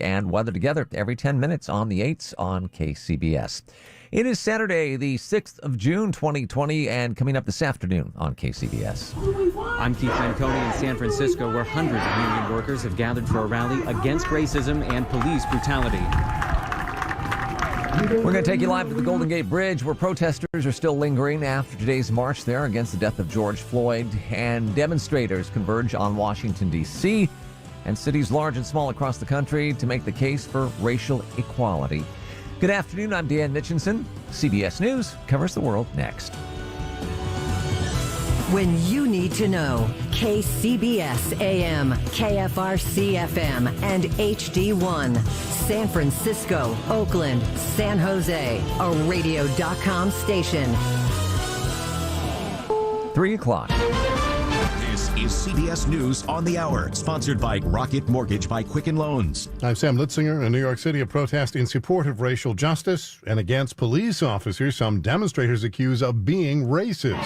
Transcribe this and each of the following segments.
and weather together every 10 minutes on the 8s on KCBS. It is Saturday, the 6th of June, 2020, and coming up this afternoon on KCBS. I'm Keith Manconi in San Francisco, where hundreds of union workers have gathered for a rally against racism and police brutality. We're going to take you live to the Golden Gate Bridge, where protesters are still lingering after today's march there against the death of George Floyd, and demonstrators converge on Washington, D.C., and cities large and small across the country to make the case for racial equality. Good afternoon, I'm Dan Mitchinson. CBS News covers the world next. When you need to know, KCBS AM, KFRC FM, and HD1. San Francisco, Oakland, San Jose, a radio.com station. 3 o'clock. This is CBS News on the Hour, sponsored by Rocket Mortgage by Quicken Loans. I'm Sam Litzinger. In New York City, a protest in support of racial justice and against police officers some demonstrators accuse of being racist.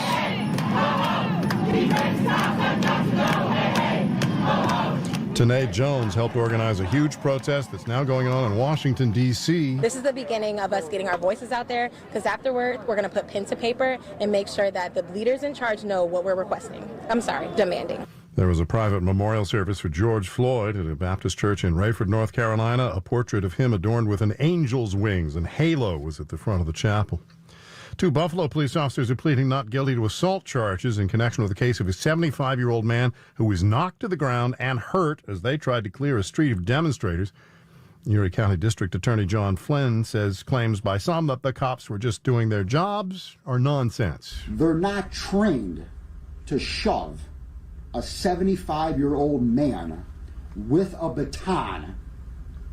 Tanae Jones helped organize a huge protest that's now going on in Washington, D.C. This is the beginning of us getting our voices out there, because afterward, we're going to put pen to paper and make sure that the leaders in charge know what we're requesting. Demanding. There was a private memorial service for George Floyd at a Baptist church in Rayford, North Carolina. A portrait of him adorned with an angel's wings and halo was at the front of the chapel. 2 Buffalo police officers are pleading not guilty to assault charges in connection with the case of a 75-year-old man who was knocked to the ground and hurt as they tried to clear a street of demonstrators. Erie County District Attorney John Flynn says claims by some that the cops were just doing their jobs are nonsense. They're not trained to shove a 75-year-old man with a baton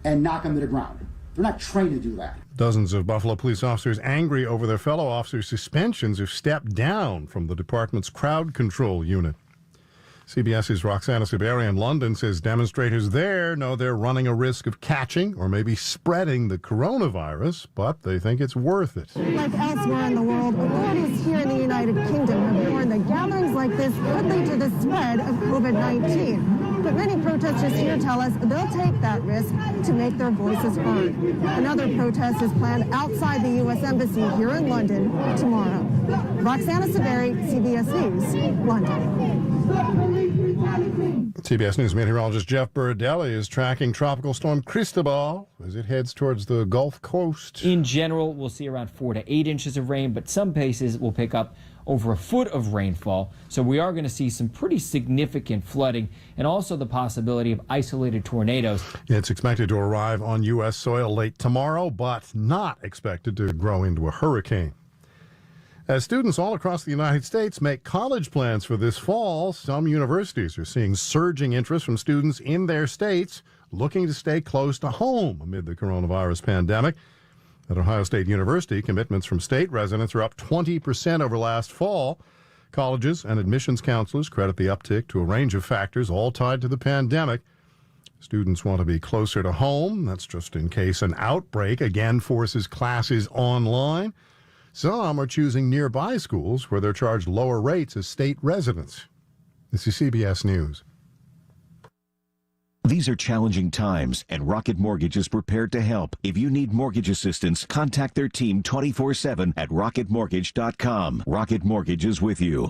and knock him to the ground. They're not trained to do that. Dozens of Buffalo police officers angry over their fellow officers' suspensions have stepped down from the department's crowd control unit. CBS's Roxana Saberi in London says demonstrators there know they're running a risk of catching or maybe spreading the coronavirus, but they think it's worth it. Like elsewhere in the world, authorities here in the United Kingdom have warned that gatherings like this could lead to the spread of COVID-19. But many protesters here tell us they'll take that risk to make their voices heard. Another protest is planned outside the U.S. Embassy here in London tomorrow. Roxana Saberi, CBS News, London. CBS News meteorologist Jeff Berardelli is tracking Tropical Storm Cristobal as it heads towards the Gulf Coast. In general, we'll see around 4 to 8 inches of rain, but some places will pick up over a foot of rainfall. So we are going to see some pretty significant flooding and also the possibility of isolated tornadoes. It's expected to arrive on U.S. soil late tomorrow, but not expected to grow into a hurricane. As students all across the United States make college plans for this fall, some universities are seeing surging interest from students in their states looking to stay close to home amid the coronavirus pandemic. At Ohio State University, commitments from state residents are up 20% over last fall. Colleges and admissions counselors credit the uptick to a range of factors, all tied to the pandemic. Students want to be closer to home. That's just in case an outbreak again forces classes online. Some are choosing nearby schools where they're charged lower rates as state residents. This is CBS News. These are challenging times, and Rocket Mortgage is prepared to help. If you need mortgage assistance, contact their team 24/7 at rocketmortgage.com. Rocket Mortgage is with you.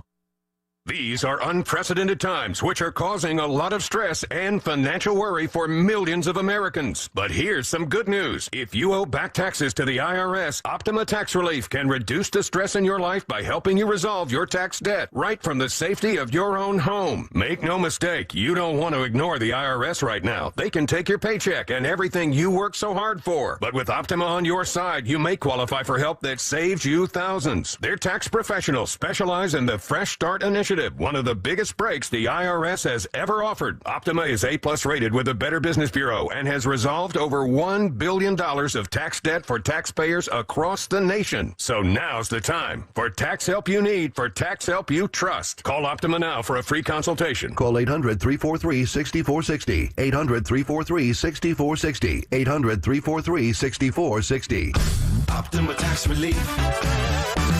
These are unprecedented times, which are causing a lot of stress and financial worry for millions of Americans. But here's some good news. If you owe back taxes to the IRS, Optima Tax Relief can reduce the stress in your life by helping you resolve your tax debt right from the safety of your own home. Make no mistake, you don't want to ignore the IRS right now. They can take your paycheck and everything you work so hard for. But with Optima on your side, you may qualify for help that saves you thousands. Their tax professionals specialize in the Fresh Start Initiative, one of the biggest breaks the IRS has ever offered. Optima is A+ rated with the Better Business Bureau and has resolved over $1 billion of tax debt for taxpayers across the nation. So now's the time for tax help you need, for tax help you trust. Call Optima now for a free consultation. Call 800-343-6460. 800-343-6460. 800-343-6460. Optima Tax Relief.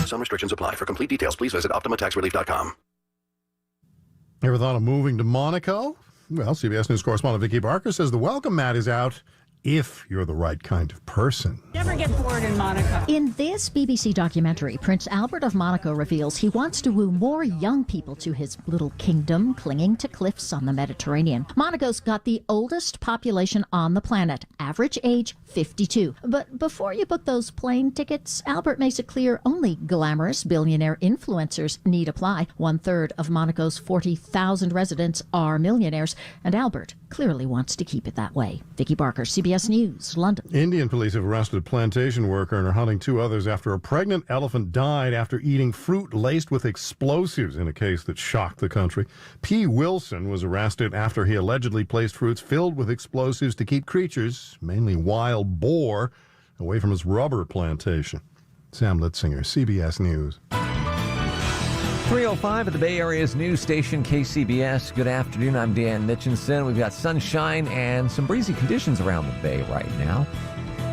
Some restrictions apply. For complete details, please visit OptimaTaxRelief.com. Ever thought of moving to Monaco? Well, CBS News correspondent Vicki Barker says the welcome mat is out if you're the right kind of person. Never get bored in Monaco. In this BBC documentary, Prince Albert of Monaco reveals he wants to woo more young people to his little kingdom, clinging to cliffs on the Mediterranean. Monaco's got the oldest population on the planet, average age 52. But before you book those plane tickets, Albert makes it clear only glamorous billionaire influencers need apply. 1/3 of Monaco's 40,000 residents are millionaires, and Albert clearly wants to keep it that way. Vicky Barker, CBS News, London. Indian police have arrested a plantation worker and are hunting 2 others after a pregnant elephant died after eating fruit laced with explosives in a case that shocked the country. P. Wilson was arrested after he allegedly placed fruits filled with explosives to keep creatures, mainly wild boar, away from his rubber plantation. Sam Litzinger, CBS News. 3:05 at the Bay Area's news station, KCBS. Good afternoon. I'm Dan Mitchinson. We've got sunshine and some breezy conditions around the Bay right now.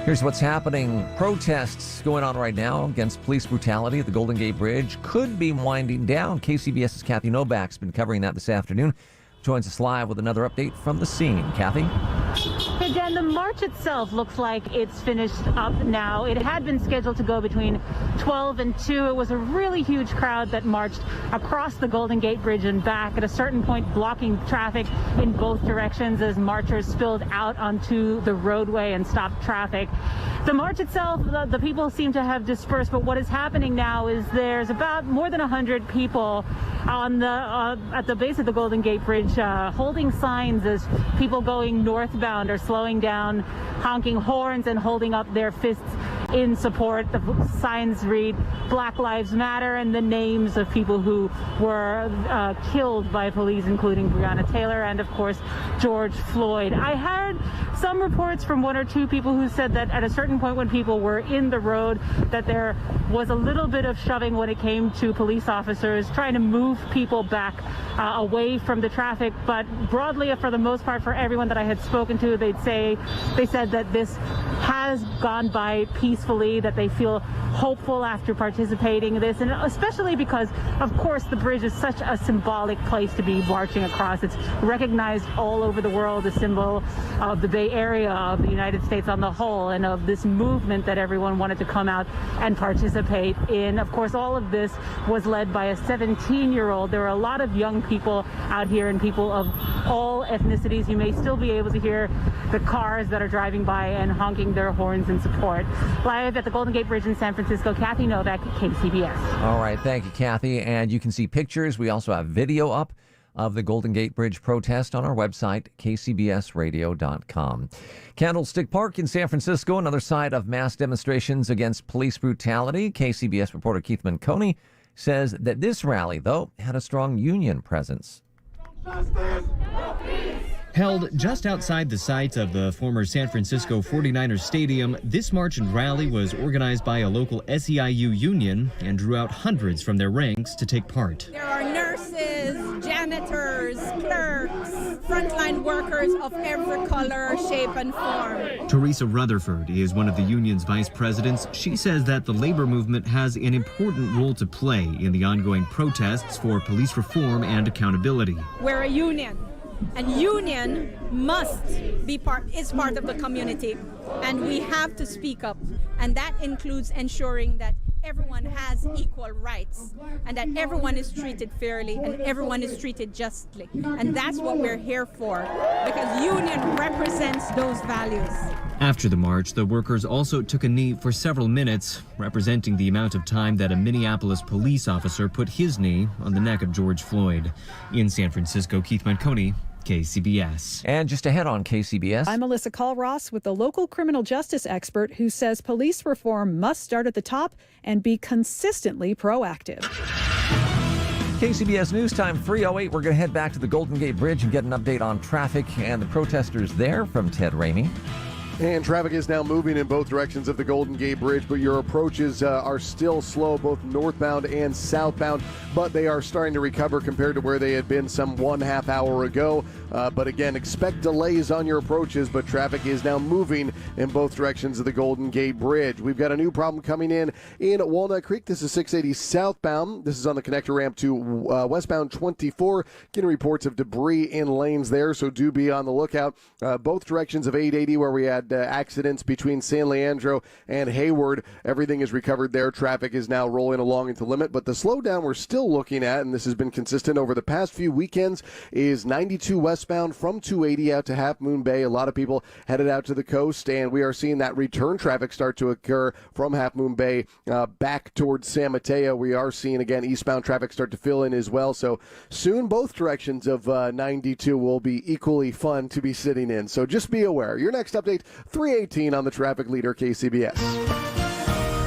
Here's what's happening. Protests going on right now against police brutality at the Golden Gate Bridge could be winding down. KCBS's Kathy Novak's been covering that this afternoon. Joins us live with another update from the scene. Kathy? Hey, Dan, the march itself looks like it's finished up now. It had been scheduled to go between 12 and 2. It was a really huge crowd that marched across the Golden Gate Bridge and back, at a certain point blocking traffic in both directions as marchers spilled out onto the roadway and stopped traffic. The march itself, the people seem to have dispersed, but what is happening now is there's about more than 100 people on the at the base of the Golden Gate Bridge holding signs as people going northbound are slowing down, honking horns and holding up their fists in support. The signs read Black Lives Matter and the names of people who were killed by police, including Breonna Taylor and, of course, George Floyd. I had some reports from 1 or 2 people who said that at a certain point when people were in the road, that there was a little bit of shoving when it came to police officers trying to move people back away from the traffic. But broadly, for the most part, for everyone that I had spoken to, they said that this has gone by peacefully, that they feel hopeful after participating in this, and especially because, of course, the bridge is such a symbolic place to be marching across. It's recognized all over the world, a symbol of the Bay Area, of the United States on the whole, and of this movement that everyone wanted to come out and participate in. Of course, all of this was led by a 17-year-old. There were a lot of young people out here and people of all ethnicities. You may still be able to hear the cars that are driving by and honking their horns in support. Live at the Golden Gate Bridge in San Francisco, Kathy Novak, KCBS. All right, thank you, Kathy. And you can see pictures. We also have video up of the Golden Gate Bridge protest on our website, kcbsradio.com. Candlestick Park in San Francisco, another site of mass demonstrations against police brutality. KCBS reporter Keith Manconi says that this rally, though, had a strong union presence. Held just outside the site of the former San Francisco 49ers Stadium, this march and rally was organized by a local SEIU union and drew out hundreds from their ranks to take part. There are nurses, janitors, clerks, frontline workers of every color, shape, and form. Teresa Rutherford is one of the union's vice presidents. She says that the labor movement has an important role to play in the ongoing protests for police reform and accountability. We're a union. And union must be part of the community, and we have to speak up, and that includes ensuring that everyone has equal rights and that everyone is treated fairly and everyone is treated justly, and that's what we're here for, because union represents those values. After the march, the workers also took a knee for several minutes, representing the amount of time that a Minneapolis police officer put his knee on the neck of George Floyd. In San Francisco, Keith Manconi, KCBS. And just ahead on KCBS. I'm Melissa Call-Ross with a local criminal justice expert who says police reform must start at the top and be consistently proactive. KCBS News Time 3:08. We're going to head back to the Golden Gate Bridge and get an update on traffic and the protesters there from Ted Ramey. And traffic is now moving in both directions of the Golden Gate Bridge, but your approaches are still slow, both northbound and southbound, but they are starting to recover compared to where they had been some 1/2 hour ago. But again, expect delays on your approaches, but traffic is now moving in both directions of the Golden Gate Bridge. We've got a new problem coming in Walnut Creek. This is 680 southbound. This is on the connector ramp to westbound 24. Getting reports of debris in lanes there, so do be on the lookout. Both directions of 880 where we had had accidents between San Leandro and Hayward. Everything is recovered there. Traffic is now rolling along into limit. But the slowdown we're still looking at, and this has been consistent over the past few weekends, is 92 westbound from 280 out to Half Moon Bay. A lot of people headed out to the coast, and we are seeing that return traffic start to occur from Half Moon Bay back towards San Mateo. We are seeing, again, eastbound traffic start to fill in as well. So soon both directions of 92 will be equally fun to be sitting in. So just be aware. Your next update, 3:18 on the traffic leader, KCBS.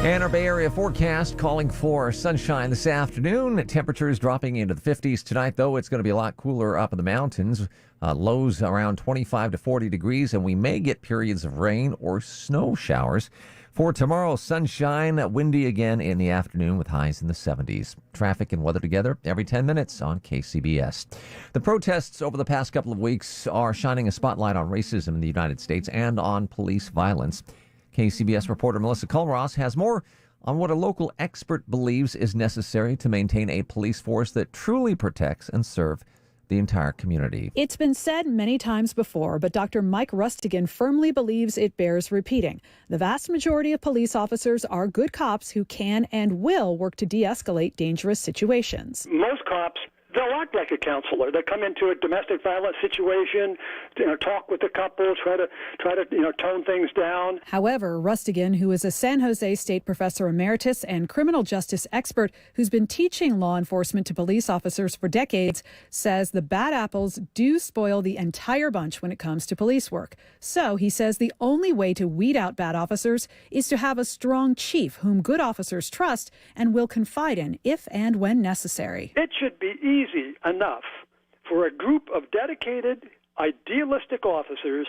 And our Bay Area forecast calling for sunshine this afternoon. Temperatures dropping into the 50s tonight, though. It's going to be a lot cooler up in the mountains. Lows around 25 to 40 degrees, and we may get periods of rain or snow showers. For tomorrow, sunshine, windy again in the afternoon with highs in the 70s. Traffic and weather together every 10 minutes on KCBS. The protests over the past couple of weeks are shining a spotlight on racism in the United States and on police violence. KCBS reporter Melissa Culross has more on what a local expert believes is necessary to maintain a police force that truly protects and serves the entire community. It's been said many times before, but Dr. Mike Rustigan firmly believes it bears repeating. The vast majority of police officers are good cops who can and will work to de-escalate dangerous situations. Most cops, they'll act like a counselor. They come into a domestic violence situation, talk with the couple, try to tone things down. However, Rustigan, who is a San Jose State professor emeritus and criminal justice expert who's been teaching law enforcement to police officers for decades, says the bad apples do spoil the entire bunch when it comes to police work. So he says the only way to weed out bad officers is to have a strong chief whom good officers trust and will confide in if and when necessary. It should be easy enough for a group of dedicated, idealistic officers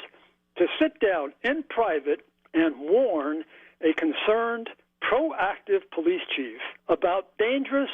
to sit down in private and warn a concerned, proactive police chief about dangerous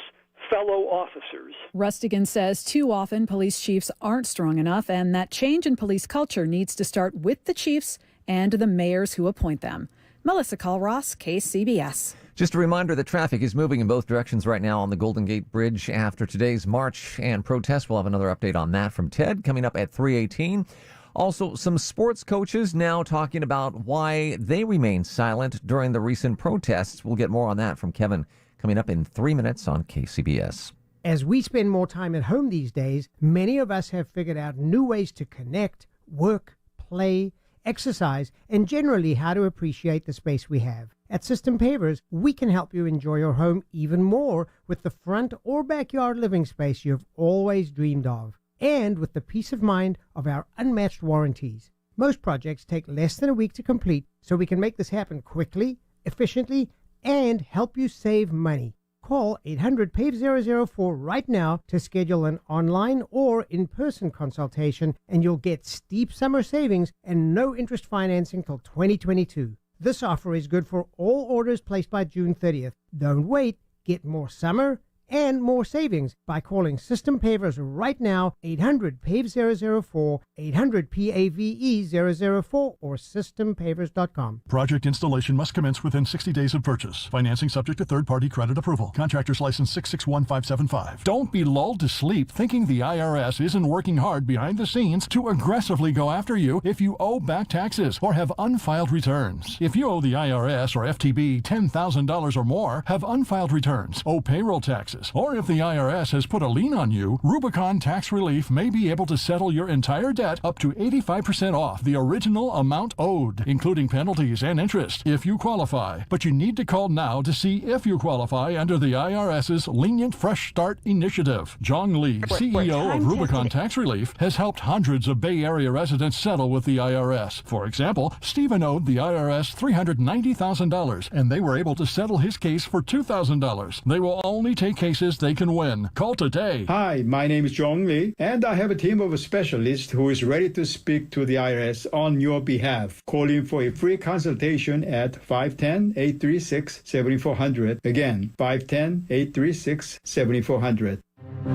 fellow officers. Rustigan says too often police chiefs aren't strong enough and that change in police culture needs to start with the chiefs and the mayors who appoint them. Melissa Culross, KCBS. Just a reminder that traffic is moving in both directions right now on the Golden Gate Bridge after today's march and protest. We'll have another update on that from Ted coming up at 3:18. Also, some sports coaches now talking about why they remain silent during the recent protests. We'll get more on that from Kevin coming up in 3 minutes on KCBS. As we spend more time at home these days, many of us have figured out new ways to connect, work, play, exercise, and generally how to appreciate the space we have. At System Pavers, we can help you enjoy your home even more with the front or backyard living space you've always dreamed of, and with the peace of mind of our unmatched warranties. Most projects take less than a week to complete, so we can make this happen quickly, efficiently, and help you save money. Call 800-PAVE-004 right now to schedule an online or in-person consultation, and you'll get steep summer savings and no interest financing till 2022. This offer is good for all orders placed by June 30th. Don't wait. Get more summer and more savings by calling System Pavers right now, 800-PAVE-004, 800-PAVE-004, or systempavers.com. Project installation must commence within 60 days of purchase. Financing subject to third-party credit approval. Contractor's license 661575. Don't be lulled to sleep thinking the IRS isn't working hard behind the scenes to aggressively go after you if you owe back taxes or have unfiled returns. If you owe the IRS or FTB $10,000 or more, have unfiled returns, owe payroll taxes, or if the IRS has put a lien on you, Rubicon Tax Relief may be able to settle your entire debt up to 85% off the original amount owed, including penalties and interest, if you qualify. But you need to call now to see if you qualify under the IRS's Lenient Fresh Start Initiative. Jong Lee, CEO of Rubicon Tax Relief, has helped hundreds of Bay Area residents settle with the IRS. For example, Stephen owed the IRS $390,000, and they were able to settle his case for $2,000. They will only take cases they can win. Call today. Hi, my name is Jong Lee, and I have a team of specialists who is ready to speak to the IRS on your behalf. Call in for a free consultation at 510-836-7400. Again, 510-836-7400.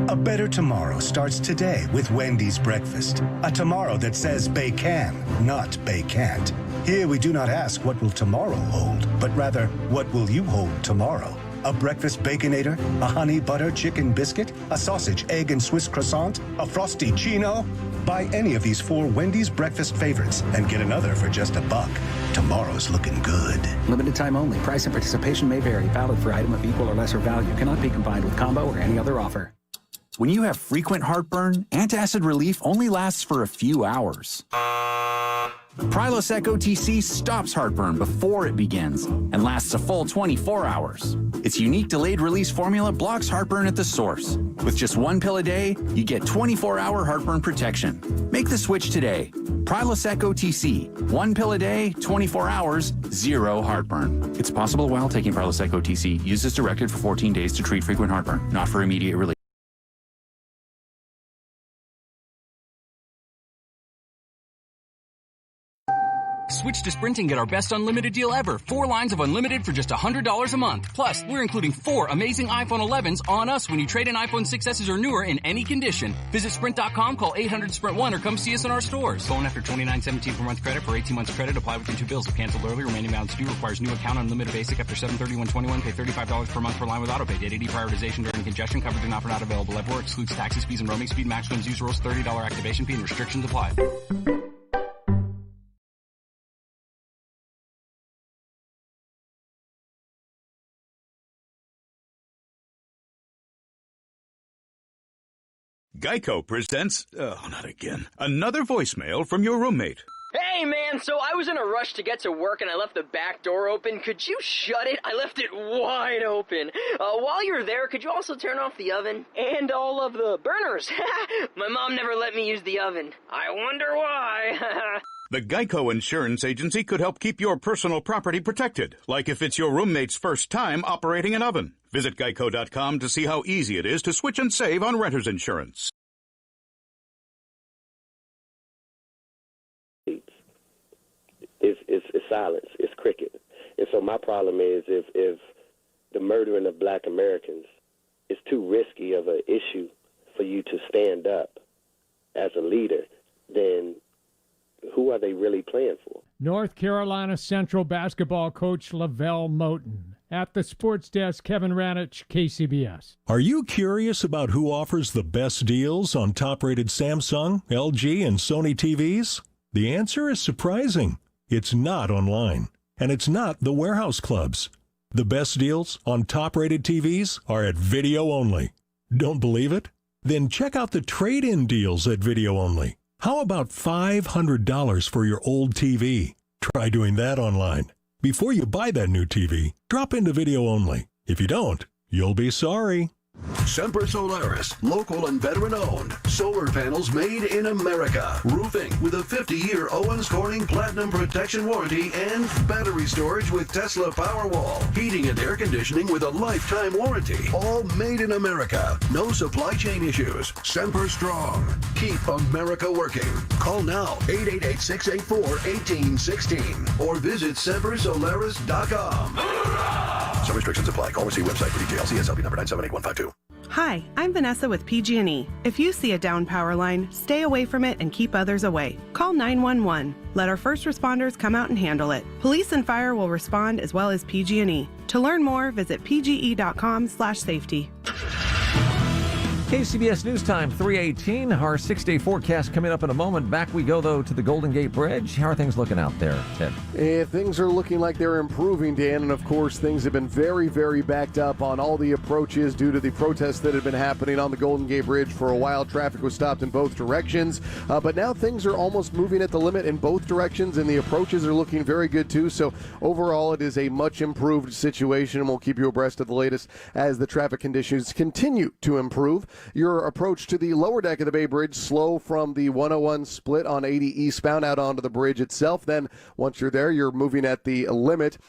A better tomorrow starts today with Wendy's breakfast. A tomorrow that says Bay can, not Bay can't. Here we do not ask what will tomorrow hold, but rather what will you hold tomorrow? A breakfast Baconator, a honey butter chicken biscuit, a sausage, egg, and Swiss croissant, a frosty chino. Buy any of these 4 Wendy's breakfast favorites and get another for just $1. Tomorrow's looking good. Limited time only. Price and participation may vary. Valid for item of equal or lesser value. Cannot be combined with combo or any other offer. When you have frequent heartburn, antacid relief only lasts for a few hours. Prilosec OTC stops heartburn before it begins and lasts a full 24 hours. Its unique delayed-release formula blocks heartburn at the source. With just 1 pill a day, you get 24-hour heartburn protection. Make the switch today. Prilosec OTC. 1 pill a day, 24 hours, 0 heartburn. It's possible while taking Prilosec OTC. Use as directed for 14 days to treat frequent heartburn, not for immediate relief. Switch to Sprint and get our best unlimited deal ever. 4 lines of unlimited for just $100 a month. Plus, we're including 4 amazing iPhone 11s on us when you trade in iPhone 6s or newer in any condition. Visit Sprint.com, call 800-SPRINT-1 or come see us in our stores. Phone after $29.17 per month credit for 18 months credit. Apply within 2 bills. If canceled early, remaining balance due. Requires new account. Unlimited basic after 7/31/21. Pay $35 per month per line with autopay. Data prioritization during congestion. Coverage and offer not available everywhere. Excludes taxes, fees, and roaming speed. Maximum use rules. $30 activation fee and restrictions apply. Geico presents, not again, another voicemail from your roommate. Hey, man, so I was in a rush to get to work and I left the back door open. Could you shut it? I left it wide open. While you're there, could you also turn off the oven? And all of the burners. My mom never let me use the oven. I wonder why. The Geico Insurance Agency could help keep your personal property protected, like if it's your roommate's first time operating an oven. Visit geico.com to see how easy it is to switch and save on renter's insurance. It's silence. It's cricket. And so my problem is if the murdering of black Americans is too risky of an issue for you to stand up as a leader, then who are they really playing for? North Carolina Central basketball coach Lavelle Moten. At the sports desk, Kevin Ranich, KCBS. Are you curious about who offers the best deals on top-rated Samsung, LG, and Sony TVs? The answer is surprising. It's not online, and it's not the warehouse clubs. The best deals on top-rated TVs are at Video Only. Don't believe it? Then check out the trade-in deals at Video Only. How about $500 for your old TV? Try doing that online. Before you buy that new TV, drop into Video Only. If you don't, you'll be sorry. Semper Solaris, local and veteran-owned. Solar panels made in America. Roofing with a 50-year Owens Corning Platinum Protection Warranty and battery storage with Tesla Powerwall. Heating and air conditioning with a lifetime warranty. All made in America. No supply chain issues. Semper Strong. Keep America working. Call now, 888-684-1816 or visit SemperSolaris.com. Some restrictions apply. Call or see website for details. CSLB number 978-152. Hi, I'm Vanessa with PG&E. If you see a down power line, stay away from it and keep others away. Call 911. Let our first responders come out and handle it. Police and fire will respond as well as PG&E. To learn more, visit pge.com/safety. KCBS News Time, 3:18. Our 6-day forecast coming up in a moment. Back we go, though, to the Golden Gate Bridge. How are things looking out there, Ted? Things are looking like they're improving, Dan, and of course things have been very, very backed up on all the approaches due to the protests that have been happening on the Golden Gate Bridge for a while. Traffic was stopped in both directions, but now things are almost moving at the limit in both directions, and the approaches are looking very good too. So overall, it is a much improved situation, and we'll keep you abreast of the latest as the traffic conditions continue to improve. Your approach to the lower deck of the Bay Bridge, slow from the 101 split on 80 eastbound out onto the bridge itself. Then once you're there, you're moving at the limit.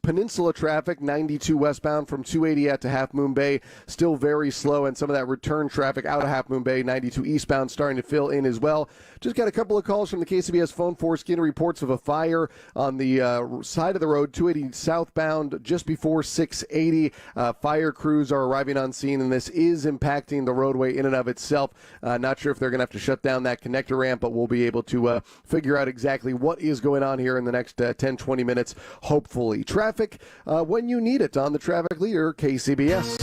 Peninsula traffic, 92 westbound from 280 out to Half Moon Bay, still very slow, and some of that return traffic out of Half Moon Bay, 92 eastbound, starting to fill in as well. Just got a couple of calls from the KCBS phone force getting reports of a fire on the side of the road, 280 southbound, just before 680. Fire crews are arriving on scene, and this is impacting the roadway in and of itself. Not sure if they're going to have to shut down that connector ramp, but we'll be able to figure out exactly what is going on here in the next 10-20 minutes, hopefully. Traffic when you need it on the Traffic Leader, KCBS.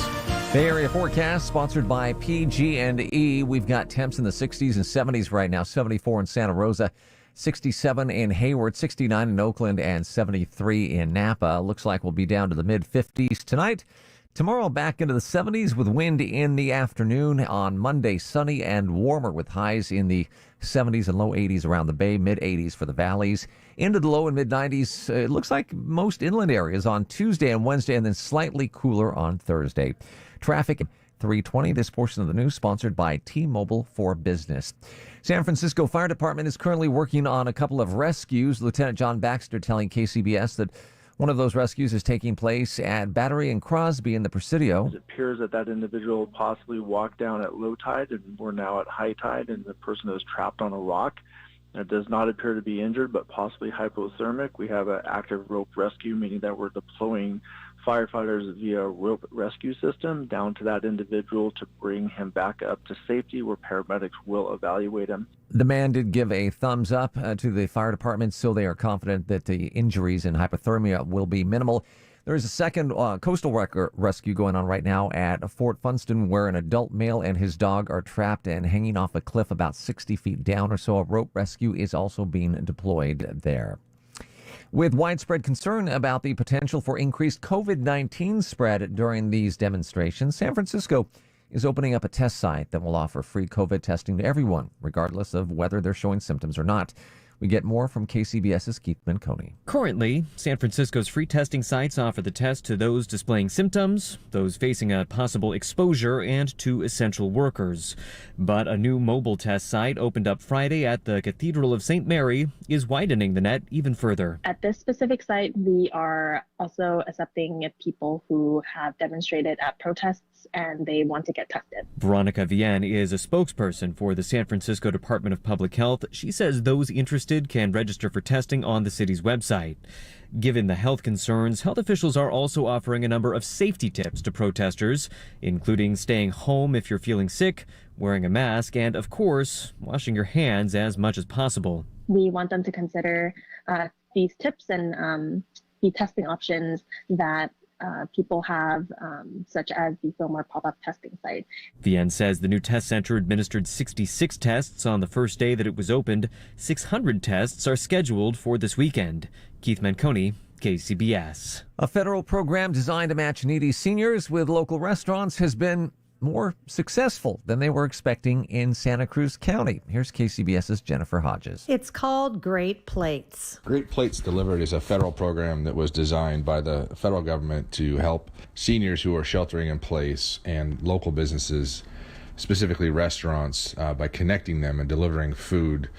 Bay Area forecast sponsored by PG&E. We've got temps in the 60s and 70s right now. 74 in Santa Rosa, 67 in Hayward, 69 in Oakland, and 73 in Napa. Looks like we'll be down to the mid-50s tonight. Tomorrow back into the 70s with wind in the afternoon. On Monday, sunny and warmer with highs in the 70s and low 80s around the Bay, mid-80s for the valleys. Into the low and mid-90s, it looks like most inland areas on Tuesday and Wednesday, and then slightly cooler on Thursday. Traffic at 3:20. This portion of the news sponsored by T-Mobile for Business. San Francisco Fire Department is currently working on a couple of rescues. Lieutenant John Baxter telling KCBS that one of those rescues is taking place at Battery and Crosby in the Presidio. It appears that that individual possibly walked down at low tide, and we're now at high tide, and the person is trapped on a rock. It does not appear to be injured, but possibly hypothermic. We have an active rope rescue, meaning that we're deploying firefighters via rope rescue system down to that individual to bring him back up to safety, where paramedics will evaluate him. The man did give a thumbs up to the fire department, so they are confident that the injuries and hypothermia will be minimal. There is a second coastal rescue going on right now at Fort Funston, where an adult male and his dog are trapped and hanging off a cliff about 60 feet down or so. A rope rescue is also being deployed there. With widespread concern about the potential for increased COVID-19 spread during these demonstrations, San Francisco is opening up a test site that will offer free COVID testing to everyone, regardless of whether they're showing symptoms or not. We get more from KCBS's Keith Manconi. Currently, San Francisco's free testing sites offer the test to those displaying symptoms, those facing a possible exposure, and to essential workers. But a new mobile test site opened up Friday at the Cathedral of St. Mary is widening the net even further. At this specific site, we are also accepting people who have demonstrated at protests and they want to get tested. Veronica Vienne is a spokesperson for the San Francisco Department of Public Health. She says those interested can register for testing on the city's website. Given the health concerns, health officials are also offering a number of safety tips to protesters, including staying home if you're feeling sick, wearing a mask, and, of course, washing your hands as much as possible. We want them to consider these tips and the testing options that people have, such as the Fillmore pop-up testing site. Vienne says the new test center administered 66 tests on the first day that it was opened. 600 tests are scheduled for this weekend. Keith Manconi, KCBS. A federal program designed to match needy seniors with local restaurants has been more successful than they were expecting in Santa Cruz County. Here's KCBS's Jennifer Hodges. It's called Great Plates. Great Plates Delivered is a federal program that was designed by the federal government to help seniors who are sheltering in place and local businesses, specifically restaurants, by connecting them and delivering food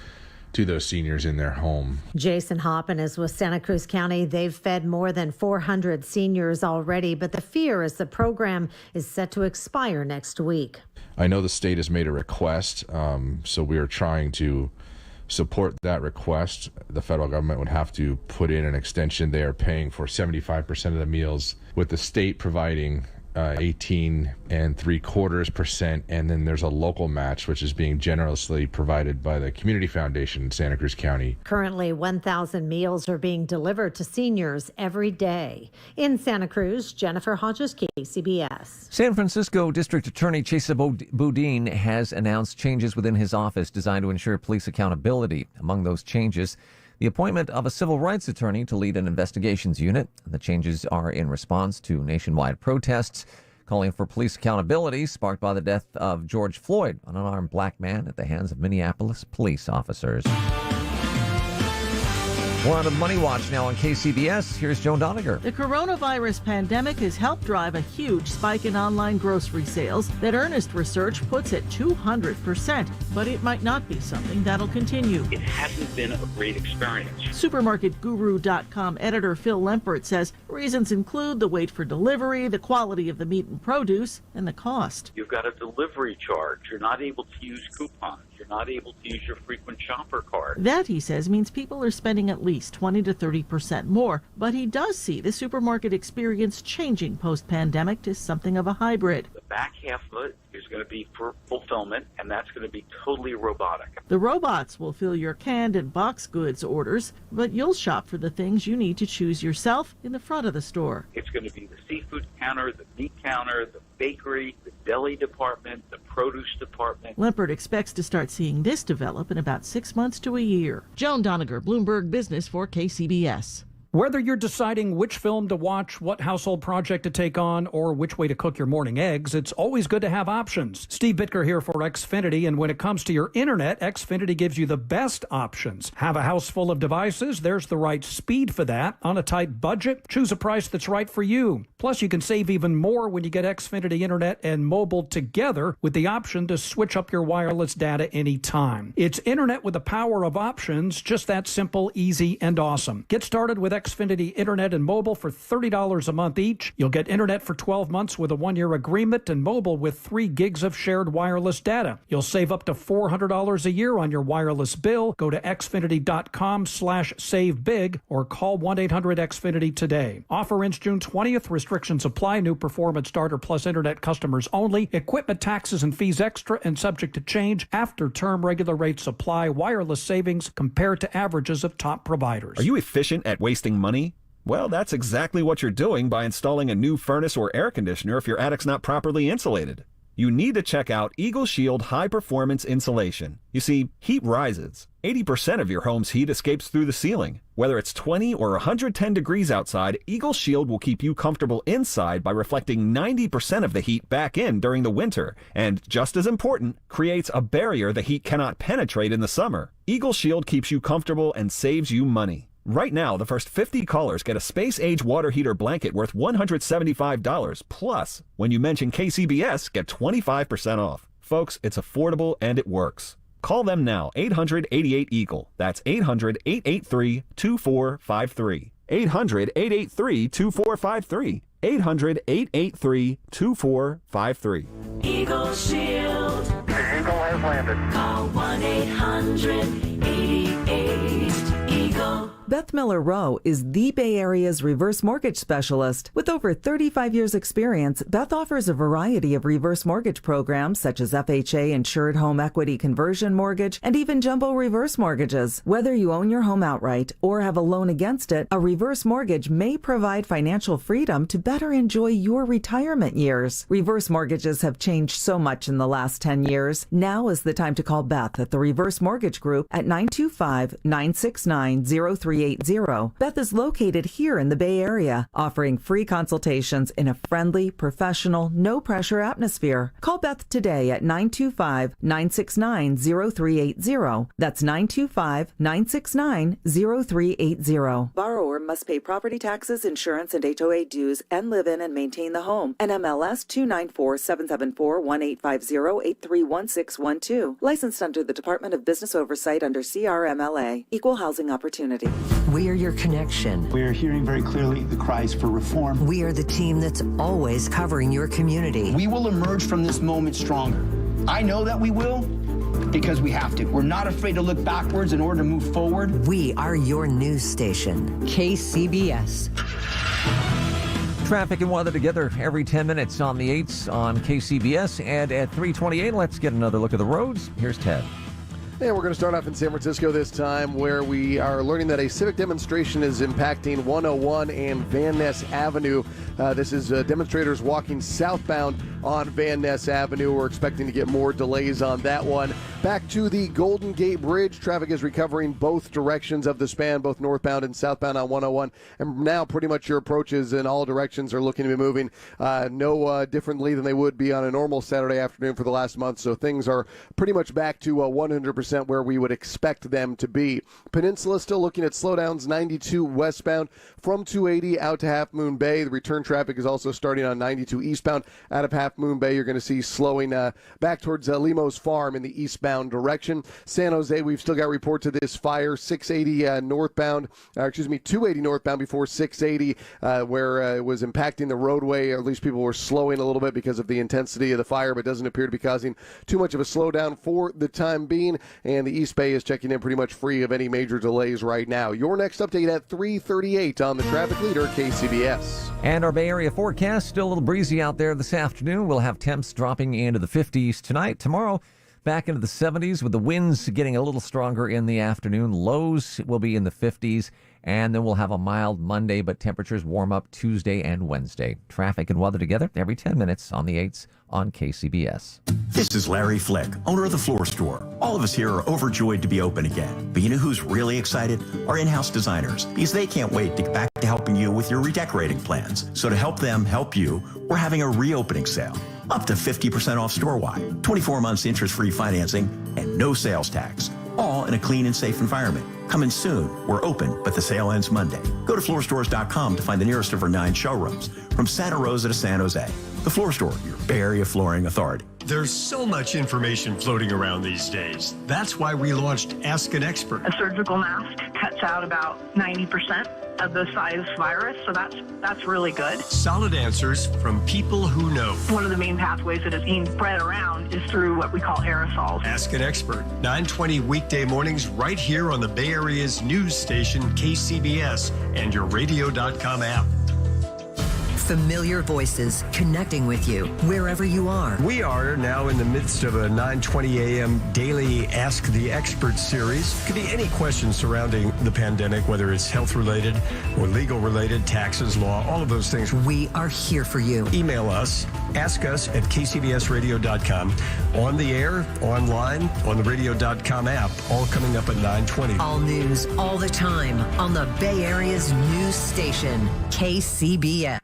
to those seniors in their home. Jason Hoppin is with Santa Cruz County. They've fed more than 400 seniors already, but the fear is the program is set to expire next week. I know the state has made a request, so we are trying to support that request. The federal government would have to put in an extension. They are paying for 75% of the meals, with the state providing 18.75%, and then there's a local match, which is being generously provided by the Community Foundation in Santa Cruz County. Currently, 1,000 meals are being delivered to seniors every day. In Santa Cruz, Jennifer Hodges, KCBS. San Francisco District Attorney Chesa Boudin has announced changes within his office designed to ensure police accountability. Among those changes, the appointment of a civil rights attorney to lead an investigations unit. The changes are in response to nationwide protests calling for police accountability sparked by the death of George Floyd, an unarmed black man at the hands of Minneapolis police officers. We're on to Money Watch now on KCBS. Here's Joan Doniger. The coronavirus pandemic has helped drive a huge spike in online grocery sales that Earnest Research puts at 200%, but it might not be something that'll continue. It hasn't been a great experience. SupermarketGuru.com editor Phil Lempert says reasons include the wait for delivery, the quality of the meat and produce, and the cost. You've got a delivery charge. You're not able to use coupons. You're not able to use your frequent shopper card. That, he says, means people are spending at least 20 to 30% more. But he does see the supermarket experience changing post-pandemic to something of a hybrid. The back half of it is going going to be for fulfillment, and that's going to be totally robotic. The robots will fill your canned and box goods orders, but you'll shop for the things you need to choose yourself in the front of the store. It's going to be the seafood counter, the meat counter, the bakery, the deli department, the produce department. Limpert expects to start seeing this develop in about 6 months to a year. Joan Doniger, Bloomberg Business for KCBS. Whether you're deciding which film to watch, what household project to take on, or which way to cook your morning eggs, it's always good to have options. Steve Bitker here for Xfinity, and when it comes to your internet, Xfinity gives you the best options. Have a house full of devices? There's the right speed for that. On a tight budget? Choose a price that's right for you. Plus, you can save even more when you get Xfinity Internet and mobile together with the option to switch up your wireless data anytime. It's internet with the power of options, just that simple, easy, and awesome. Get started with Xfinity Internet and mobile for $30 a month each. You'll get internet for 12 months with a 1-year agreement and mobile with 3 gigs of shared wireless data. You'll save up to $400 a year on your wireless bill. Go to xfinity.com/savebig or call 1-800-XFINITY today. Offer ends June 20th. Restrictions apply. New Performance Starter Plus Internet customers only. Equipment taxes and fees extra and subject to change. After term regular rates apply. Wireless savings compared to averages of top providers. Are you efficient at wasting money? Well, that's exactly what you're doing by installing a new furnace or air conditioner if your attic's not properly insulated. You need to check out Eagle Shield High Performance Insulation. You see, heat rises. 80% of your home's heat escapes through the ceiling. Whether it's 20 or 110 degrees outside, Eagle Shield will keep you comfortable inside by reflecting 90% of the heat back in during the winter, and just as important, creates a barrier the heat cannot penetrate in the summer. Eagle Shield keeps you comfortable and saves you money. Right now, the first 50 callers get a space-age water heater blanket worth $175. Plus, when you mention KCBS, get 25% off. Folks, it's affordable and it works. Call them now, 800-88-EAGLE. That's 800-883-2453. 800-883-2453. 800-883-2453. Eagle Shield. The Eagle has landed. Call 1-800-88-EAGLE. Beth Miller Rowe is the Bay Area's reverse mortgage specialist. With over 35 years' experience, Beth offers a variety of reverse mortgage programs such as FHA insured home equity conversion mortgage and even jumbo reverse mortgages. Whether you own your home outright or have a loan against it, a reverse mortgage may provide financial freedom to better enjoy your retirement years. Reverse mortgages have changed so much in the last 10 years. Now is the time to call Beth at the Reverse Mortgage Group at 925-969-0380. Beth is located here in the Bay Area, offering free consultations in a friendly, professional, no-pressure atmosphere. Call Beth today at 925-969-0380. That's 925-969-0380. Borrower must pay property taxes, insurance, and HOA dues and live in and maintain the home. NMLS 294-774-1850-831612. Licensed under the Department of Business Oversight under CRMLA. Equal Housing Opportunity. We are your connection. We are hearing very clearly the cries for reform. We are the team that's always covering your community. We will emerge from this moment stronger. I know that we will because we have to. We're not afraid to look backwards in order to move forward. We are your news station, KCBS. Traffic and weather together every 10 minutes on the 8s on KCBS. And at 3:28, let's get another look at the roads. Here's Ted. And we're going to start off in San Francisco this time, where we are learning that a civic demonstration is impacting 101 and Van Ness Avenue. This is demonstrators walking southbound on Van Ness Avenue. We're expecting to get more delays on that one. Back to the Golden Gate Bridge. Traffic is recovering both directions of the span, both northbound and southbound on 101. And now pretty much your approaches in all directions are looking to be moving no differently than they would be on a normal Saturday afternoon for the last month. So things are pretty much back to 100% where we would expect them to be. Peninsula still looking at slowdowns, 92 westbound from 280 out to Half Moon Bay. The return traffic is also starting on 92 eastbound out of Half Moon Bay. You're going to see slowing back towards Limo's Farm in the eastbound direction. San Jose, we've still got reports of this fire, 680 northbound, 280 northbound before 680, where it was impacting the roadway, or at least people were slowing a little bit because of the intensity of the fire, but doesn't appear to be causing too much of a slowdown for the time being. And the East Bay is checking in pretty much free of any major delays right now. Your next update at 3:38 on the traffic leader, KCBS. And our Bay Area forecast, still a little breezy out there this afternoon. We'll have temps dropping into the 50s tonight. Tomorrow, back into the 70s with the winds getting a little stronger in the afternoon. Lows will be in the 50s. And then we'll have a mild Monday, but temperatures warm up Tuesday and Wednesday. Traffic and weather together every 10 minutes on the 8s on KCBS. This is Larry Flick, owner of The Floor Store. All of us here are overjoyed to be open again. But you know who's really excited? Our in-house designers, because they can't wait to get back to helping you with your redecorating plans. So to help them help you, we're having a reopening sale. Up to 50% off store-wide, 24 months interest-free financing, and no sales tax. All in a clean and safe environment. Coming soon. We're open, but the sale ends Monday. Go to floorstores.com to find the nearest of our 9 showrooms, from Santa Rosa to San Jose. The Floor Store, your Bay Area flooring authority. There's so much information floating around these days. That's why we launched Ask an Expert. A surgical mask cuts out about 90% of the size virus, so that's really good. Solid answers from people who know. One of the main pathways that is being spread around is through what we call aerosols. Ask an Expert, 9:20 weekday mornings right here on the Bay Area's news station, KCBS, and your radio.com app. Familiar voices connecting with you wherever you are. We are now in the midst of a 9:20 a.m. daily Ask the Expert series. Could be any question surrounding the pandemic, whether it's health-related or legal-related, taxes, law, all of those things. We are here for you. Email us, ask us at kcbsradio.com, on the air, online, on the radio.com app, all coming up at 9:20. All news, all the time, on the Bay Area's news station, KCBS.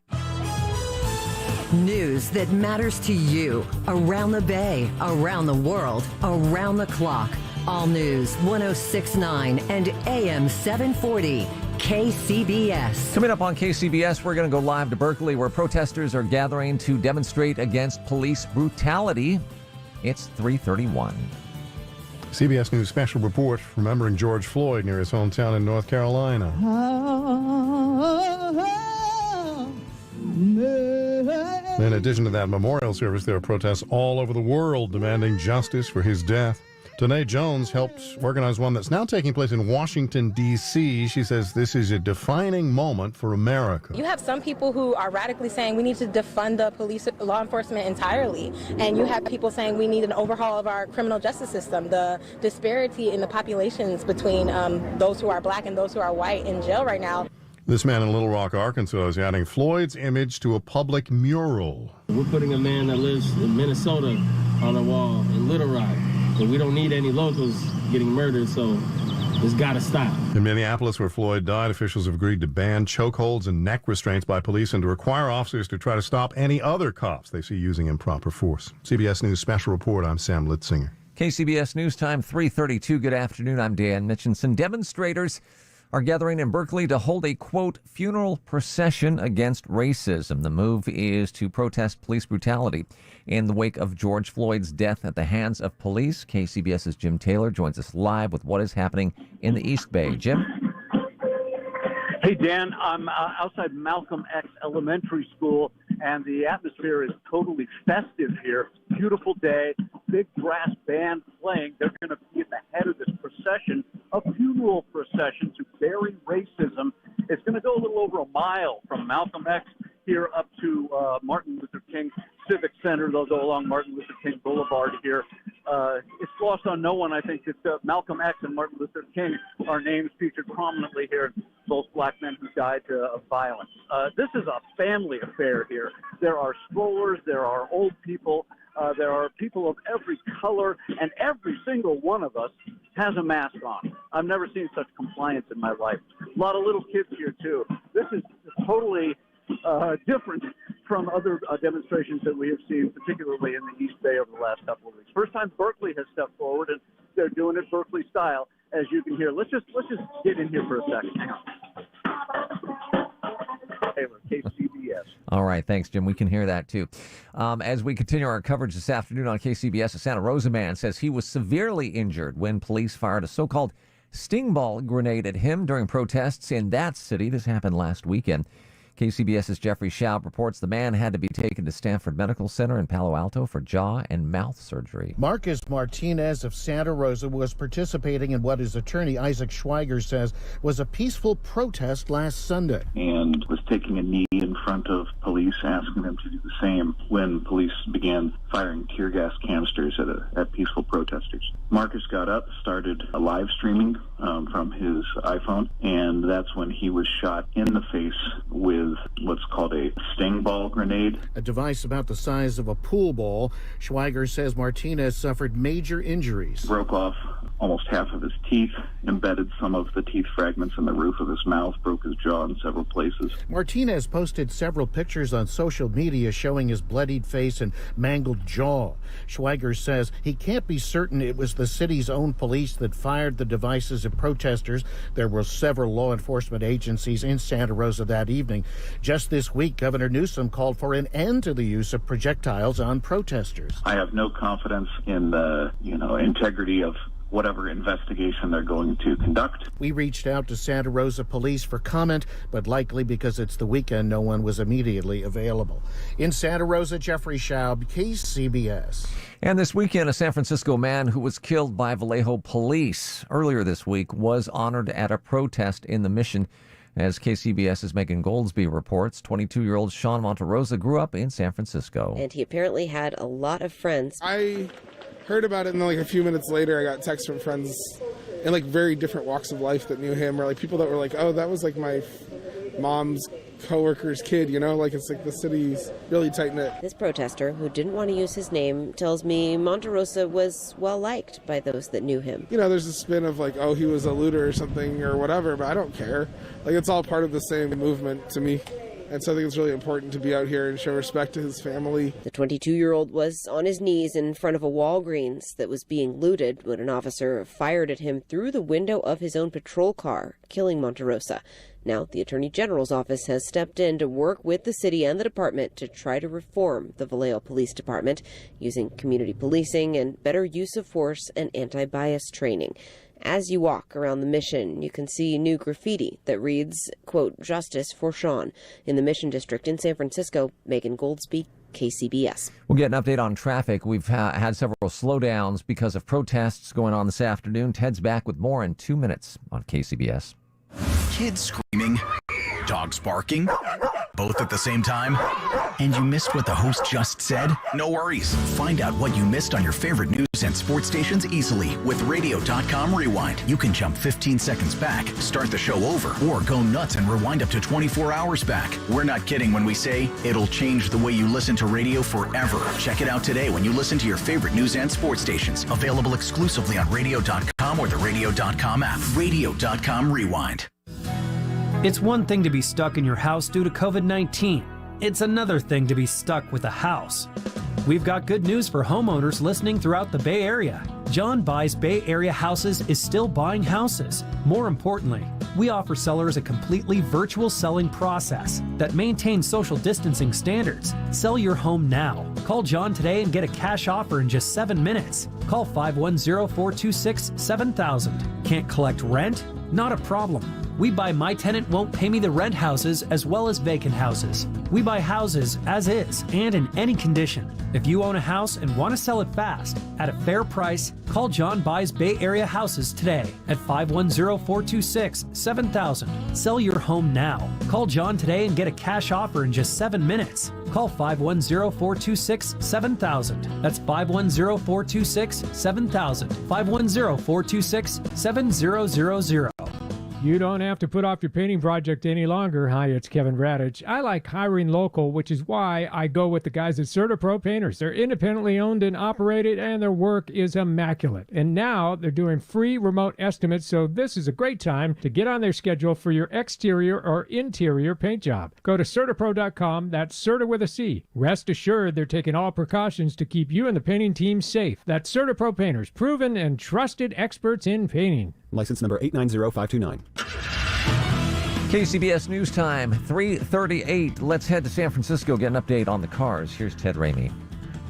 News that matters to you around the Bay, around the world, around the clock. All news 106.9 and AM 740 KCBS. Coming up on KCBS, we're going to go live to Berkeley, where protesters are gathering to demonstrate against police brutality. It's 3:31. CBS News special report remembering George Floyd near his hometown in North Carolina. In addition to that memorial service, there are protests all over the world demanding justice for his death. Danae Jones helped organize one that's now taking place in Washington, D.C. She says this is a defining moment for America. You have some people who are radically saying we need to defund the police, law enforcement entirely. And you have people saying we need an overhaul of our criminal justice system. The disparity in the populations between those who are black and those who are white in jail right now. This man in Little Rock, Arkansas is adding Floyd's image to a public mural. We're putting a man that lives in Minnesota on a wall in Little Rock. So we don't need any locals getting murdered, so it's got to stop. In Minneapolis, where Floyd died, officials have agreed to ban chokeholds and neck restraints by police and to require officers to try to stop any other cops they see using improper force. CBS News Special Report, I'm Sam Litzinger. KCBS News Time, 3:32. Good afternoon, I'm Dan Mitchinson. Demonstrators are gathering in Berkeley to hold a, quote, funeral procession against racism. The move is to protest police brutality in the wake of George Floyd's death at the hands of police. KCBS's Jim Taylor joins us live with what is happening in the East Bay. Jim? Hey, Dan, I'm outside Malcolm X Elementary School, and the atmosphere is totally festive here. Beautiful day, big brass band playing. They're going to be at the head of this procession, a funeral procession to bury racism. It's going to go a little over a mile from Malcolm X here up to Martin Luther King Civic Center. They'll go along Martin Luther King Boulevard here. It's lost on no one, I think, that Malcolm X and Martin Luther King are names featured prominently here, both black men who died of violence. This is a family affair here. There are strollers, there are old people, there are people of every color, and every single one of us has a mask on. I've never seen such compliance in my life. A lot of little kids here, too. This is totally different from other demonstrations that we have seen, particularly in the East Bay over the last couple of weeks. First time Berkeley has stepped forward, and they're doing it Berkeley style, as you can hear. Let's just get in here for a second. Hang on. Taylor, KCBS. All right, thanks, Jim. We can hear that, too. As we continue our coverage this afternoon on KCBS, a Santa Rosa man says he was severely injured when police fired a so-called sting ball grenade at him during protests in that city. This happened last weekend. KCBS's Jeffrey Schaub reports the man had to be taken to Stanford Medical Center in Palo Alto for jaw and mouth surgery. Marcus Martinez of Santa Rosa was participating in what his attorney Isaac Schweiger says was a peaceful protest last Sunday. And was taking a knee in front of police, asking them to do the same when police began firing tear gas canisters at peaceful protesters. Marcus got up, started live streaming from his iPhone, and that's when he was shot in the face with what's called a sting ball grenade. A device about the size of a pool ball. Schweiger says Martinez suffered major injuries. Broke off almost half of his teeth, embedded some of the teeth fragments in the roof of his mouth, broke his jaw in several places. Martinez posted several pictures on social media showing his bloodied face and mangled jaw. Schweiger says he can't be certain it was the city's own police that fired the devices at protesters. There were several law enforcement agencies in Santa Rosa that evening. Just this week, Governor Newsom called for an end to the use of projectiles on protesters. I have no confidence in the, integrity of whatever investigation they're going to conduct. We reached out to Santa Rosa police for comment, but likely because it's the weekend, no one was immediately available. In Santa Rosa, Jeffrey Schaub, KCBS. And this weekend, a San Francisco man who was killed by Vallejo police earlier this week was honored at a protest in the Mission. As KCBS's Megan Goldsby reports, 22-year-old Sean Monterosa grew up in San Francisco. And he apparently had a lot of friends. I heard about it, and then a few minutes later I got texts from friends in very different walks of life that knew him, or people that were like, oh, that was my mom's coworker's kid, it's the city's really tight-knit. This protester, who didn't want to use his name, tells me Monterosa was well-liked by those that knew him. There's a spin of oh, he was a looter or something or whatever, but I don't care. It's all part of the same movement to me. And so I think it's really important to be out here and show respect to his family. The 22-year-old was on his knees in front of a Walgreens that was being looted when an officer fired at him through the window of his own patrol car, killing Monterosa. Now, the Attorney General's office has stepped in to work with the city and the department to try to reform the Vallejo Police Department using community policing and better use of force and anti-bias training. As you walk around the Mission, you can see new graffiti that reads, quote, "Justice for Sean." In the Mission District in San Francisco, Megan Goldsby, KCBS. We'll get an update on traffic. We've had several slowdowns because of protests going on this afternoon. Ted's back with more in 2 minutes on KCBS. Kids screaming, dogs barking, both at the same time, and you missed what the host just said? No worries. Find out what you missed on your favorite news and sports stations easily with Radio.com Rewind. You can jump 15 seconds back, start the show over, or go nuts and rewind up to 24 hours back. We're not kidding when we say it'll change the way you listen to radio forever. Check it out today when you listen to your favorite news and sports stations. Available exclusively on Radio.com or the Radio.com app. Radio.com Rewind. It's one thing to be stuck in your house due to COVID-19. It's another thing to be stuck with a house. We've got good news for homeowners listening throughout the Bay Area. John Buys Bay Area Houses is still buying houses. More importantly, we offer sellers a completely virtual selling process that maintains social distancing standards. Sell your home now. Call John today and get a cash offer in just 7 minutes. Call 510-426-7000. Can't collect rent? Not a problem. We buy My Tenant Won't Pay Me the Rent houses as well as vacant houses. We buy houses as is and in any condition. If you own a house and want to sell it fast at a fair price, call John Buys Bay Area Houses today at 510-426-7000. Sell your home now. Call John today and get a cash offer in just 7 minutes. Call 510-426-7000. That's 510-426-7000. 510-426-7000. You don't have to put off your painting project any longer. Hi, it's Kevin Radich. I like hiring local, which is why I go with the guys at CertaPro Painters. They're independently owned and operated, and their work is immaculate. And now they're doing free remote estimates, so this is a great time to get on their schedule for your exterior or interior paint job. Go to CertaPro.com, that's Certa with a C. Rest assured they're taking all precautions to keep you and the painting team safe. That's CertaPro Painters, proven and trusted experts in painting. License number 890529. KCBS News Time, 3:38. Let's head to San Francisco, get an update on the cars. Here's Ted Ramey.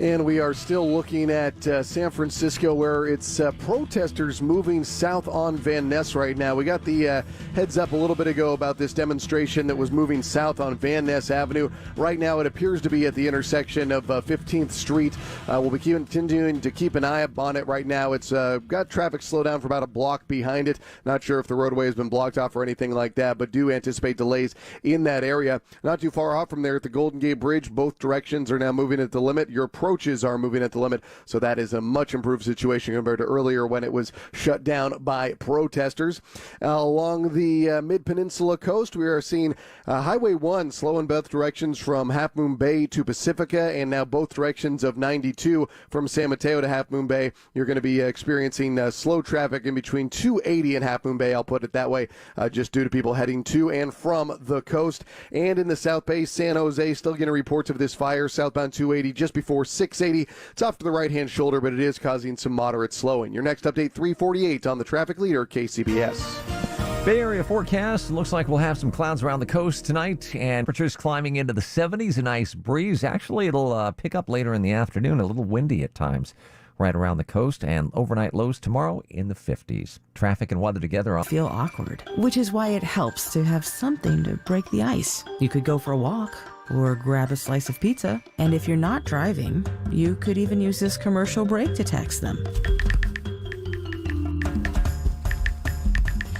And we are still looking at San Francisco, where it's protesters moving south on Van Ness right now. We got the heads up a little bit ago about this demonstration that was moving south on Van Ness Avenue. Right now it appears to be at the intersection of 15th Street. We'll be continuing to keep an eye up on it right now. It's got traffic slowed down for about a block behind it. Not sure if the roadway has been blocked off or anything like that, but do anticipate delays in that area. Not too far off from there at the Golden Gate Bridge, both directions are now moving at the limit. Your approaches are moving at the limit, so that is a much improved situation compared to earlier when it was shut down by protesters. Along the mid-peninsula coast, we are seeing Highway 1 slow in both directions from Half Moon Bay to Pacifica, and now both directions of 92 from San Mateo to Half Moon Bay. You're going to be experiencing slow traffic in between 280 and Half Moon Bay, I'll put it that way, just due to people heading to and from the coast. And in the South Bay, San Jose, still getting reports of this fire, southbound 280 just before 680. It's off to the right-hand shoulder, but it is causing some moderate slowing. Your next update, 3:48 on the traffic leader, KCBS. Bay Area forecast looks like we'll have some clouds around the coast tonight and temperatures climbing into the 70s. A nice breeze. Actually, it'll pick up later in the afternoon, a little windy at times right around the coast, and overnight lows tomorrow in the 50s. Traffic and weather together. Feel awkward, which is why it helps to have something to break the ice. You could go for a walk or grab a slice of pizza. And if you're not driving, you could even use this commercial break to text them.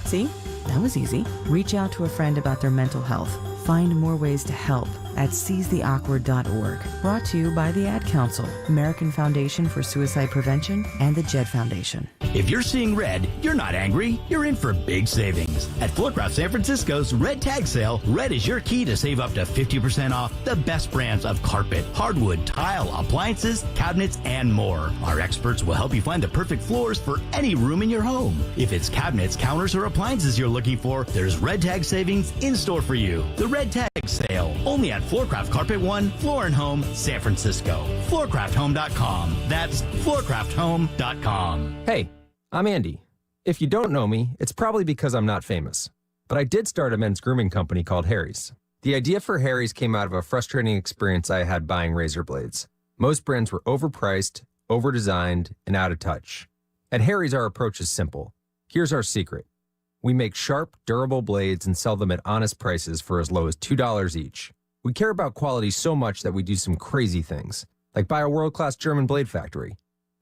See? That was easy. Reach out to a friend about their mental health. Find more ways to help at seizetheawkward.org. Brought to you by the Ad Council, American Foundation for Suicide Prevention, and the Jed Foundation. If you're seeing red, you're not angry. You're in for big savings. At Floorcraft San Francisco's Red Tag Sale, red is your key to save up to 50% off the best brands of carpet, hardwood, tile, appliances, cabinets, and more. Our experts will help you find the perfect floors for any room in your home. If it's cabinets, counters, or appliances you're looking for, there's Red Tag savings in store for you. The Red Tag Sale, only at Floorcraft Carpet One, Floor and Home, San Francisco. FloorcraftHome.com. That's FloorcraftHome.com. Hey, I'm Andy. If you don't know me, it's probably because I'm not famous. But I did start a men's grooming company called Harry's. The idea for Harry's came out of a frustrating experience I had buying razor blades. Most brands were overpriced, overdesigned, and out of touch. At Harry's, our approach is simple. Here's our secret. We make sharp, durable blades and sell them at honest prices for as low as $2 each. We care about quality so much that we do some crazy things, like buy a world-class German blade factory.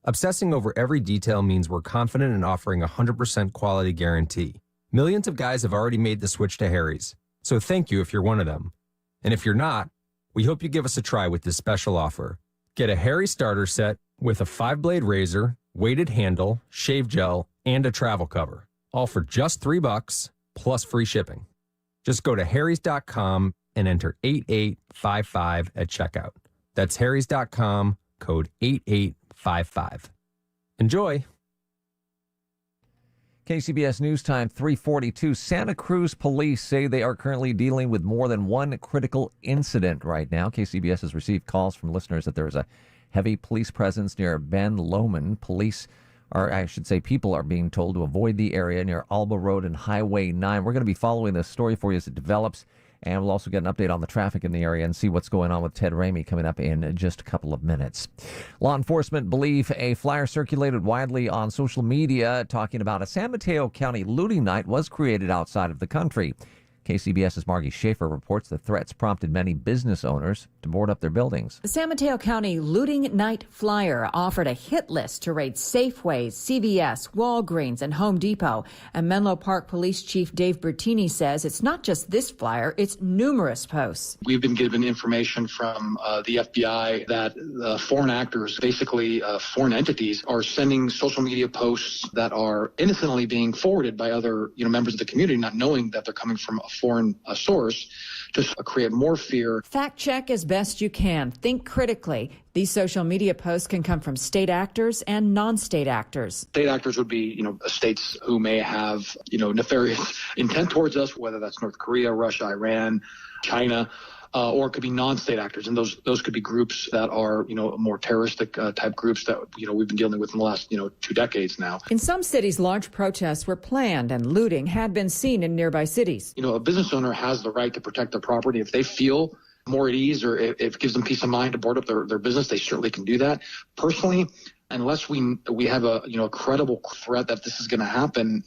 Obsessing over every detail means we're confident in offering a 100% quality guarantee. Millions of guys have already made the switch to Harry's, so thank you if you're one of them. And if you're not, we hope you give us a try with this special offer. Get a Harry's starter set with a 5-blade razor, weighted handle, shave gel, and a travel cover. All for just $3 plus free shipping. Just go to harrys.com and enter 8855 at checkout. That's harrys.com, code 8855. Enjoy. KCBS News Time, 3:42. Santa Cruz police say they are currently dealing with more than one critical incident right now. KCBS has received calls from listeners that there is a heavy police presence near Ben Lomond. People are being told to avoid the area near Alba Road and Highway 9. We're going to be following this story for you as it develops, and we'll also get an update on the traffic in the area and see what's going on with Ted Ramey coming up in just a couple of minutes. Law enforcement believe a flyer circulated widely on social media talking about a San Mateo County looting night was created outside of the country. KCBS's Margie Schaefer reports the threats prompted many business owners to board up their buildings. The San Mateo County Looting Night flyer offered a hit list to raid Safeways, CVS, Walgreens, and Home Depot. And Menlo Park Police Chief Dave Bertini says it's not just this flyer, it's numerous posts. We've been given information from the FBI that foreign actors, basically foreign entities, are sending social media posts that are innocently being forwarded by other members of the community, not knowing that they're coming from a foreign source, to create more fear. Fact check as best you can. Think critically. These social media posts can come from state actors and non-state actors. State actors would be, states who may have, nefarious intent towards us, whether that's North Korea, Russia, Iran, China. Or it could be non-state actors, and those could be groups that are, more terroristic type groups that, we've been dealing with in the last, 2 decades now. In some cities, large protests were planned and looting had been seen in nearby cities. A business owner has the right to protect their property. If they feel more at ease, or if it gives them peace of mind to board up their business, they certainly can do that. Personally, unless we have a credible threat that this is going to happen,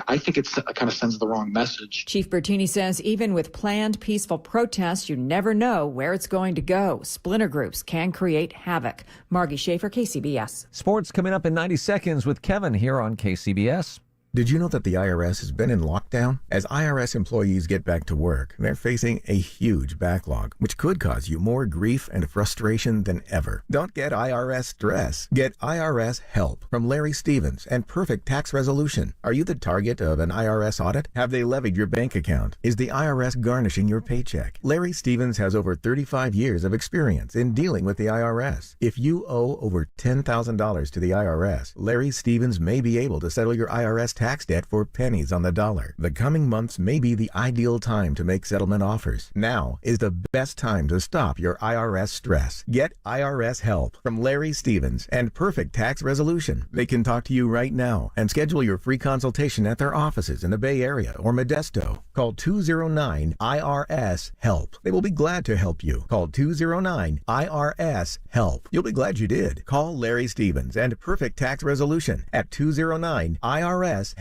I think it kind of sends the wrong message. Chief Bertini says even with planned peaceful protests, you never know where it's going to go. Splinter groups can create havoc. Margie Schaefer, KCBS. Sports coming up in 90 seconds with Kevin here on KCBS. Did you know that the IRS has been in lockdown? As IRS employees get back to work, they're facing a huge backlog, which could cause you more grief and frustration than ever. Don't get IRS stress. Get IRS help from Larry Stevens and Perfect Tax Resolution. Are you the target of an IRS audit? Have they levied your bank account? Is the IRS garnishing your paycheck? Larry Stevens has over 35 years of experience in dealing with the IRS. If you owe over $10,000 to the IRS, Larry Stevens may be able to settle your IRS tax debt for pennies on the dollar. The coming months may be the ideal time to make settlement offers. Now is the best time to stop your IRS stress. Get IRS help from Larry Stevens and Perfect Tax Resolution. They can talk to you right now and schedule your free consultation at their offices in the Bay Area or Modesto. Call 209-IRS-HELP. They will be glad to help you. Call 209-IRS-HELP. You'll be glad you did. Call Larry Stevens and Perfect Tax Resolution at 209-IRS-HELP.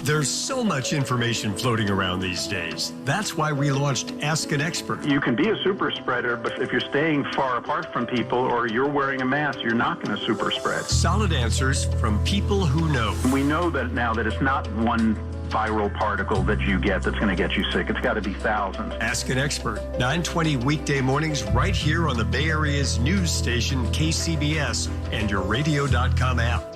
There's so much information floating around these days. That's why we launched Ask an Expert. You can be a super spreader, but if you're staying far apart from people or you're wearing a mask, you're not going to super spread. Solid answers from people who know. We know that now that it's not one viral particle that you get that's going to get you sick. It's got to be thousands. Ask an Expert, 9:20 weekday mornings right here on the Bay Area's news station, KCBS, and your radio.com app.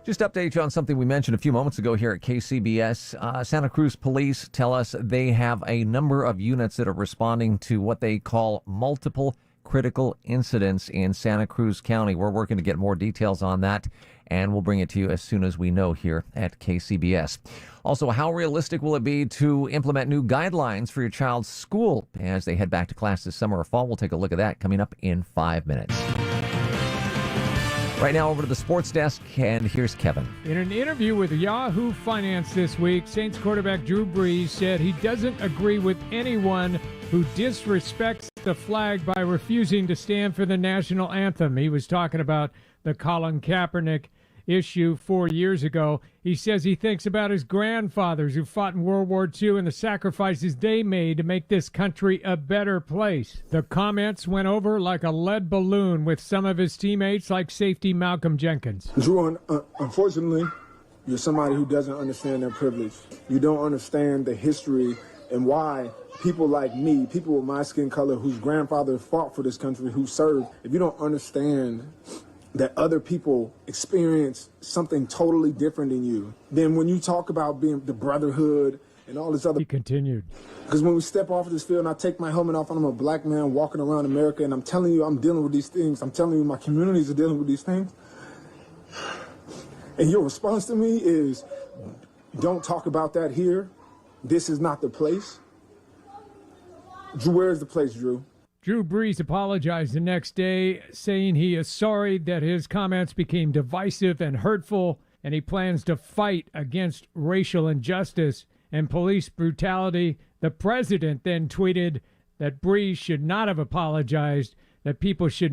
Just update you on something we mentioned a few moments ago here at KCBS. Santa Cruz police tell us they have a number of units that are responding to what they call multiple critical incidents in Santa Cruz County. We're working to get more details on that, and we'll bring it to you as soon as we know here at KCBS. Also, how realistic will it be to implement new guidelines for your child's school as they head back to class this summer or fall? We'll take a look at that coming up in 5 minutes. Right now, over to the sports desk, and here's Kevin. In an interview with Yahoo Finance this week, Saints quarterback Drew Brees said he doesn't agree with anyone who disrespects the flag by refusing to stand for the national anthem. He was talking about the Colin Kaepernick issue 4 years ago. He says he thinks about his grandfathers who fought in World War II and the sacrifices they made to make this country a better place. The comments went over like a lead balloon with some of his teammates, like safety Malcolm Jenkins. Drew, unfortunately, you're somebody who doesn't understand their privilege. You don't understand the history and why people like me, people with my skin color, whose grandfather fought for this country, who served, if you don't understand that other people experience something totally different than you, then when you talk about being the brotherhood and all this other... He continued. Because when we step off of this field and I take my helmet off and I'm a black man walking around America and I'm telling you I'm dealing with these things, I'm telling you my communities are dealing with these things, and your response to me is, don't talk about that here. This is not the place. Drew, where is the place, Drew? Drew Brees apologized the next day, saying he is sorry that his comments became divisive and hurtful, and he plans to fight against racial injustice and police brutality. The president then tweeted that Brees should not have apologized, that people should